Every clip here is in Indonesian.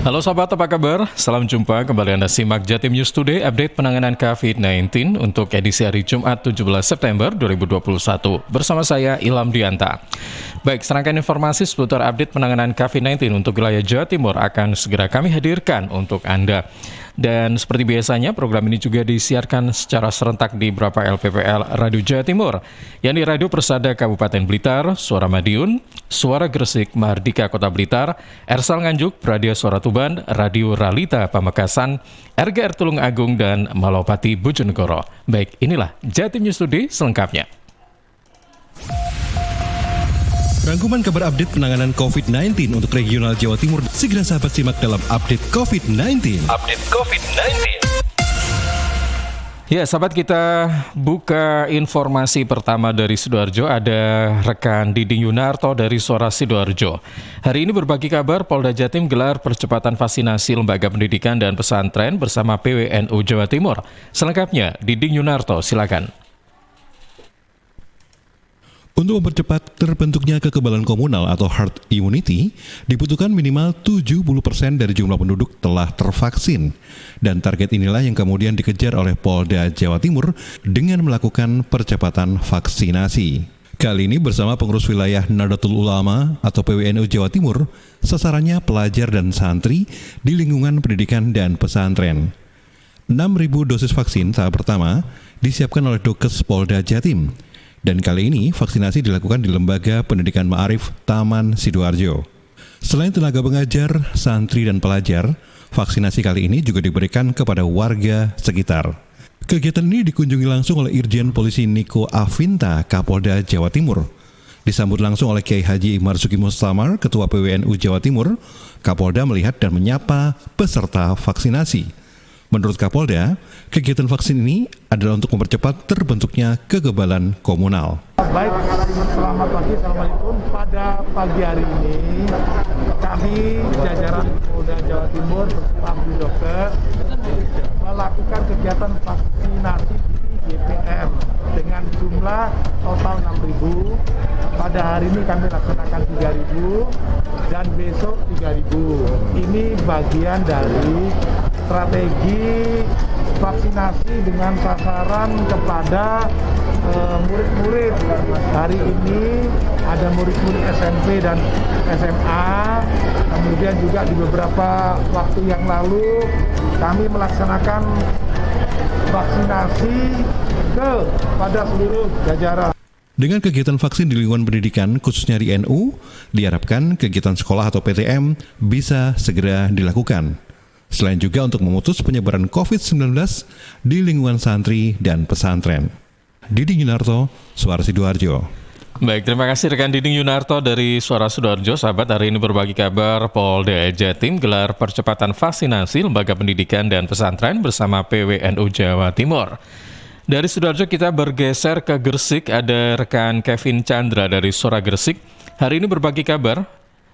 Halo sahabat, apa kabar? Salam jumpa, kembali Anda simak Jatim News Today, update penanganan COVID-19 untuk edisi hari Jumat 17 September 2021. Bersama saya, Ilham Dianta. Baik, serangkaian informasi seputar update penanganan COVID-19 untuk wilayah Jawa Timur akan segera kami hadirkan untuk Anda. Dan seperti biasanya, program ini juga disiarkan secara serentak di beberapa LPPL Radio Jawa Timur, yakni Radio Persada Kabupaten Blitar, Suara Madiun, Suara Gresik, Mahardika Kota Blitar, Ersal Nganjuk, Radio Suara Tuban, Radio Ralita Pamekasan, RGR Tulung Agung, dan Malopati Bojonegoro. Baik, inilah Jatim News Today selengkapnya. Rangkuman kabar update penanganan COVID-19 untuk regional Jawa Timur segera sahabat simak dalam update COVID-19. Ya, sahabat, kita buka informasi pertama dari Sidoarjo. Ada rekan Diding Yunarto dari Suara Sidoarjo. Hari ini berbagi kabar Polda Jatim gelar percepatan vaksinasi lembaga pendidikan dan pesantren bersama PWNU Jawa Timur. Selengkapnya, Diding Yunarto, silakan. Untuk mempercepat terbentuknya kekebalan komunal atau herd immunity, dibutuhkan minimal 70% dari jumlah penduduk telah tervaksin. Dan target inilah yang kemudian dikejar oleh Polda Jawa Timur dengan melakukan percepatan vaksinasi. Kali ini bersama pengurus wilayah Nahdlatul Ulama atau PWNU Jawa Timur, sasarannya pelajar dan santri di lingkungan pendidikan dan pesantren. 6.000 dosis vaksin tahap pertama disiapkan oleh Dokes Polda Jatim. Dan kali ini vaksinasi dilakukan di Lembaga Pendidikan Ma'arif Taman Sidoarjo. Selain tenaga pengajar, santri, dan pelajar, vaksinasi kali ini juga diberikan kepada warga sekitar. Kegiatan ini dikunjungi langsung oleh Irjen Polisi Niko Afinta, Kapolda Jawa Timur. Disambut langsung oleh Kiai Haji Marzuki Mustamar, Ketua PWNU Jawa Timur. Kapolda melihat dan menyapa peserta vaksinasi. Menurut Kapolda, kegiatan vaksin ini adalah untuk mempercepat terbentuknya kekebalan komunal. Baik, selamat pagi, assalamualaikum. Pada pagi hari ini, kami jajaran Polda Jawa Timur bersama Bu Dokter melakukan kegiatan vaksinasi di GPM dengan jumlah total 6.000. Pada hari ini kami laksanakan 3.000 dan besok 3.000. Ini bagian dari strategi vaksinasi dengan sasaran kepada murid-murid. Hari ini ada murid-murid SMP dan SMA, kemudian juga di beberapa waktu yang lalu kami melaksanakan vaksinasi kepada seluruh jajaran. Dengan kegiatan vaksin di lingkungan pendidikan, khususnya di NU, diharapkan kegiatan sekolah atau PTM bisa segera dilakukan. Selain juga untuk memutus penyebaran COVID-19 di lingkungan santri dan pesantren. Diding Yunarto, Suara Sidoarjo. Baik, terima kasih rekan Diding Yunarto dari Suara Sidoarjo. Sahabat, hari ini berbagi kabar Polda Jatim gelar percepatan vaksinasi lembaga pendidikan dan pesantren bersama PWNU Jawa Timur. Dari Sidoarjo kita bergeser ke Gresik, ada rekan Kevin Chandra dari Suara Gresik. Hari ini berbagi kabar,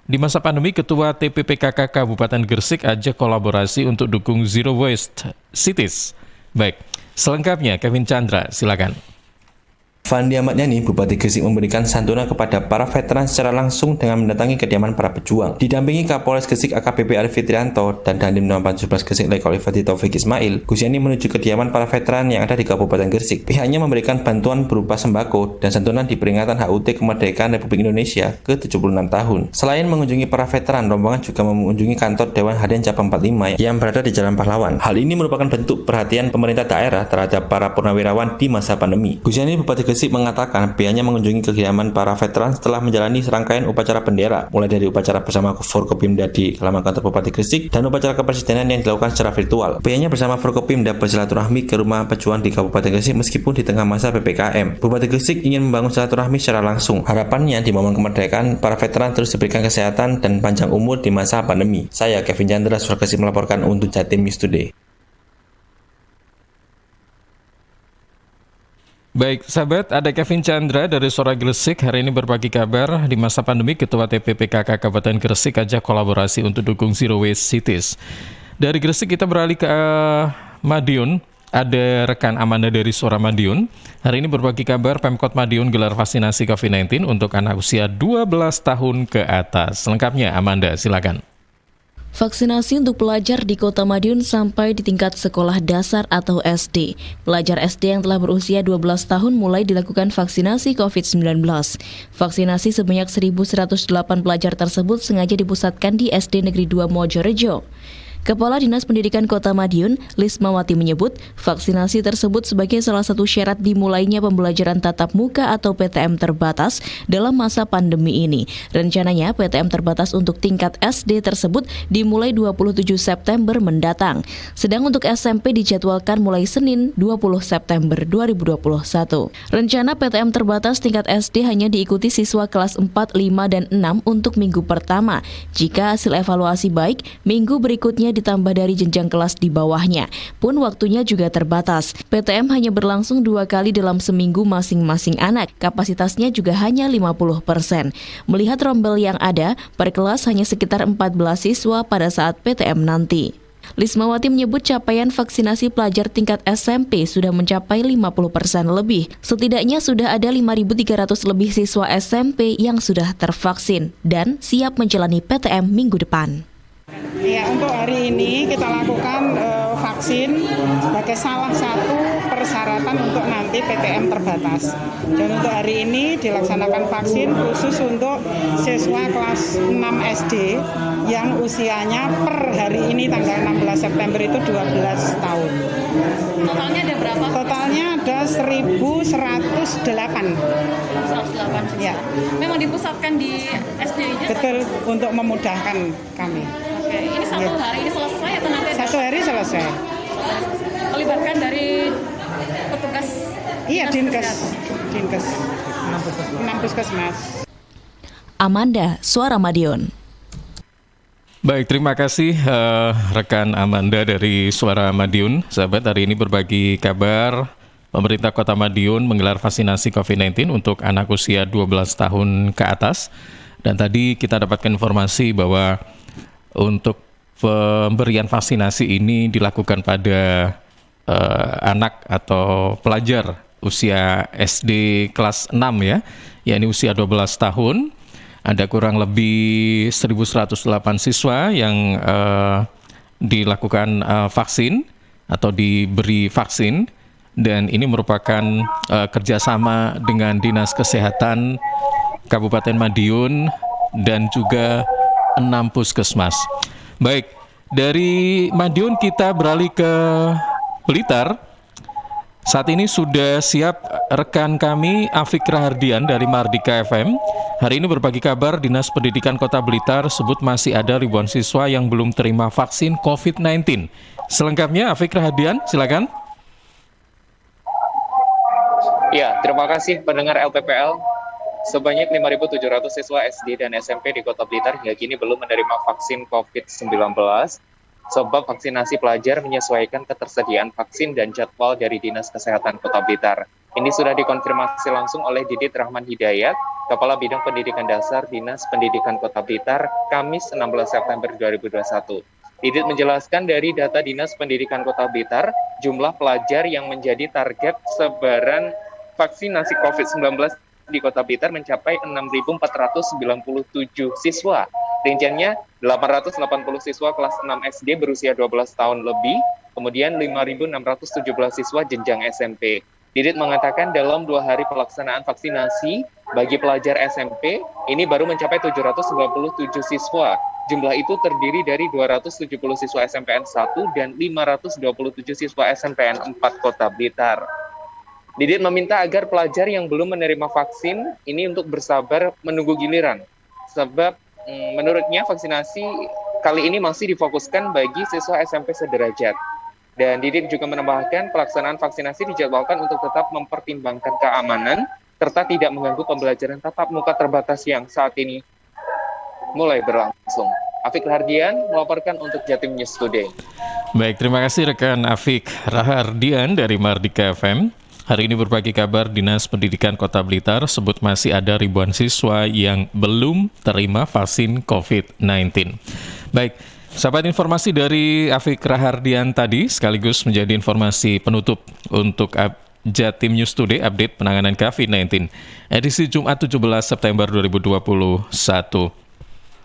di masa pandemi Ketua TPPKK Kabupaten Gresik ajak kolaborasi untuk dukung Zero Waste Cities. Baik, selengkapnya Kevin Chandra, silakan. Fandi Ahmad Yani, Bupati Gresik memberikan santunan kepada para veteran secara langsung dengan mendatangi kediaman para pejuang. Didampingi Kapolres Gresik AKBP Arif Fitrianto dan Dandim Nomor 17 Gresik Lekol Ifati Taufik Ismail, Gus Yani menuju kediaman para veteran yang ada di Kabupaten Gresik. Pihaknya memberikan bantuan berupa sembako dan santunan di peringatan HUT Kemerdekaan Republik Indonesia ke-76 tahun. Selain mengunjungi para veteran, rombongan juga mengunjungi kantor Dewan Harian Cabang 45 yang berada di Jalan Pahlawan. Hal ini merupakan bentuk perhatian pemerintah daerah terhadap para purnawirawan di masa pandemi. Gus Yani, Bupati Gresik mengatakan pihaknya mengunjungi kediaman para veteran setelah menjalani serangkaian upacara bendera, mulai dari upacara bersama Forkopimda di halaman kantor Bupati Gresik dan upacara kepresidenan yang dilakukan secara virtual. Pihaknya bersama Forkopimda bersilaturahmi ke rumah pejuang di Kabupaten Gresik meskipun di tengah masa PPKM. Bupati Gresik ingin membangun silaturahmi secara langsung. Harapannya di momen kemerdekaan para veteran terus diberikan kesehatan dan panjang umur di masa pandemi. Saya Kevin Chandra, Suara Gresik melaporkan untuk Jatim News Today. Baik, sahabat, ada Kevin Chandra dari Suara Gresik hari ini berbagi kabar di masa pandemi Ketua TPPKK Kabupaten Gresik ajak kolaborasi untuk dukung Zero Waste Cities. Dari Gresik kita beralih ke Madiun. Ada rekan Amanda dari Suara Madiun. Hari ini berbagi kabar Pemkot Madiun gelar vaksinasi COVID-19 untuk anak usia 12 tahun ke atas. Lengkapnya Amanda, silakan. Vaksinasi untuk pelajar di Kota Madiun sampai di tingkat sekolah dasar atau SD. Pelajar SD yang telah berusia 12 tahun mulai dilakukan vaksinasi COVID-19. Vaksinasi sebanyak 1.108 pelajar tersebut sengaja dipusatkan di SD Negeri 2 Mojorejo. Kepala Dinas Pendidikan Kota Madiun, Lismawati menyebut, vaksinasi tersebut sebagai salah satu syarat dimulainya pembelajaran tatap muka atau PTM terbatas dalam masa pandemi ini. Rencananya PTM terbatas untuk tingkat SD tersebut dimulai 27 September mendatang. Sedang untuk SMP dijadwalkan mulai Senin 20 September 2021. Rencana PTM terbatas tingkat SD hanya diikuti siswa kelas 4, 5, dan 6 untuk minggu pertama. Jika hasil evaluasi baik, minggu berikutnya ditambah dari jenjang kelas di bawahnya, pun waktunya juga terbatas. PTM hanya berlangsung 2 kali dalam seminggu masing-masing anak, kapasitasnya juga hanya 50%. Melihat rombel yang ada, per kelas hanya sekitar 14 siswa pada saat PTM nanti. Lismawati menyebut capaian vaksinasi pelajar tingkat SMP sudah mencapai 50% lebih. Setidaknya sudah ada 5.300 lebih siswa SMP yang sudah tervaksin dan siap menjalani PTM minggu depan. Ya, untuk hari ini kita lakukan vaksin sebagai salah satu persyaratan untuk nanti PTM terbatas. Dan untuk hari ini dilaksanakan vaksin khusus untuk siswa kelas 6 SD yang usianya per hari ini tanggal 16 September itu 12 tahun. Totalnya ada berapa? Totalnya ada 1.108. 108. Ya. Memang dipusatkan di SD-nya? Betul, untuk memudahkan kami. Oke, ini satu hari ini selesai atau nanti ada? Satu hari selesai. Melibatkan dari petugas? Iya, Dinkes. 6 puskesmas. Amanda, Suara Madiun. Baik, terima kasih rekan Amanda dari Suara Madiun. Sahabat, hari ini berbagi kabar pemerintah Kota Madiun menggelar vaksinasi COVID-19 untuk anak usia 12 tahun ke atas. Dan tadi kita dapatkan informasi bahwa untuk pemberian vaksinasi ini dilakukan pada anak atau pelajar usia SD kelas 6 ya, yakni usia 12 tahun. Ada kurang lebih 1.108 siswa yang dilakukan vaksin atau diberi vaksin, dan ini merupakan kerjasama dengan Dinas Kesehatan Kabupaten Madiun dan juga 6 puskesmas. Baik, dari Madiun kita beralih ke Blitar. Saat ini sudah siap rekan kami Afik Rahardian dari Mardika FM. Hari ini berbagi kabar Dinas Pendidikan Kota Blitar sebut masih ada ribuan siswa yang belum terima vaksin COVID-19. Selengkapnya Afik Rahardian, silakan. Ya, terima kasih pendengar LPPL. Sebanyak 5.700 siswa SD dan SMP di Kota Blitar hingga kini belum menerima vaksin COVID-19. Sebab vaksinasi pelajar menyesuaikan ketersediaan vaksin dan jadwal dari Dinas Kesehatan Kota Blitar. Ini sudah dikonfirmasi langsung oleh Didit Rahman Hidayat, Kepala Bidang Pendidikan Dasar Dinas Pendidikan Kota Blitar, Kamis 16 September 2021. Didit menjelaskan dari data Dinas Pendidikan Kota Blitar, jumlah pelajar yang menjadi target sebaran vaksinasi COVID-19 di Kota Blitar mencapai 6.497 siswa. Rinciannya 880 siswa kelas 6 SD berusia 12 tahun lebih, kemudian 5.617 siswa jenjang SMP. Didit mengatakan dalam 2 hari pelaksanaan vaksinasi bagi pelajar SMP, ini baru mencapai 797 siswa. Jumlah itu terdiri dari 270 siswa SMPN 1 dan 527 siswa SMPN 4 Kota Blitar. Didit meminta agar pelajar yang belum menerima vaksin ini untuk bersabar menunggu giliran. Sebab menurutnya vaksinasi kali ini masih difokuskan bagi siswa SMP sederajat. Dan Didit juga menambahkan pelaksanaan vaksinasi dijadwalkan untuk tetap mempertimbangkan keamanan serta tidak mengganggu pembelajaran tatap muka terbatas yang saat ini mulai berlangsung. Afik Rahardian melaporkan untuk Jatim News Today. Baik, terima kasih rekan Afik Rahardian dari Mardika FM. Hari ini berbagi kabar Dinas Pendidikan Kota Blitar sebut masih ada ribuan siswa yang belum terima vaksin COVID-19. Baik, sahabat, informasi dari Afik Rahardian tadi sekaligus menjadi informasi penutup untuk Jatim News Today update penanganan COVID-19 edisi Jumat 17 September 2021.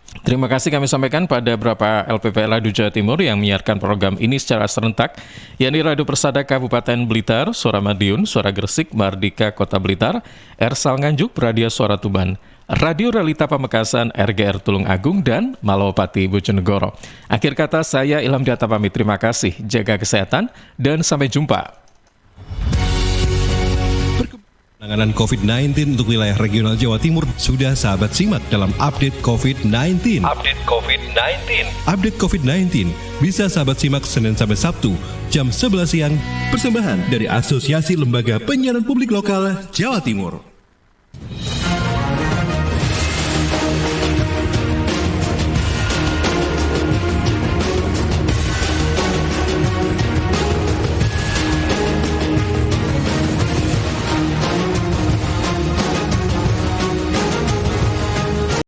Terima kasih kami sampaikan pada beberapa LPPL Radio Jawa Timur yang menyiarkan program ini secara serentak, yakni Radio Persada Kabupaten Blitar, Suara Madiun, Suara Gresik, Mardika Kota Blitar, Ersal Nganjuk, Radio Suara Tuban, Radio Realita Pamekasan, RGR Tulung Agung, dan Malawapati Bojonegoro. Akhir kata, saya Ilham Dianta pamit. Terima kasih, jaga kesehatan, dan sampai jumpa. Penanganan COVID-19 untuk wilayah regional Jawa Timur sudah sahabat simak dalam update COVID-19. Update COVID-19 bisa sahabat simak Senin sampai Sabtu jam 11 siang. Persembahan dari Asosiasi Lembaga Penyiaran Publik Lokal Jawa Timur.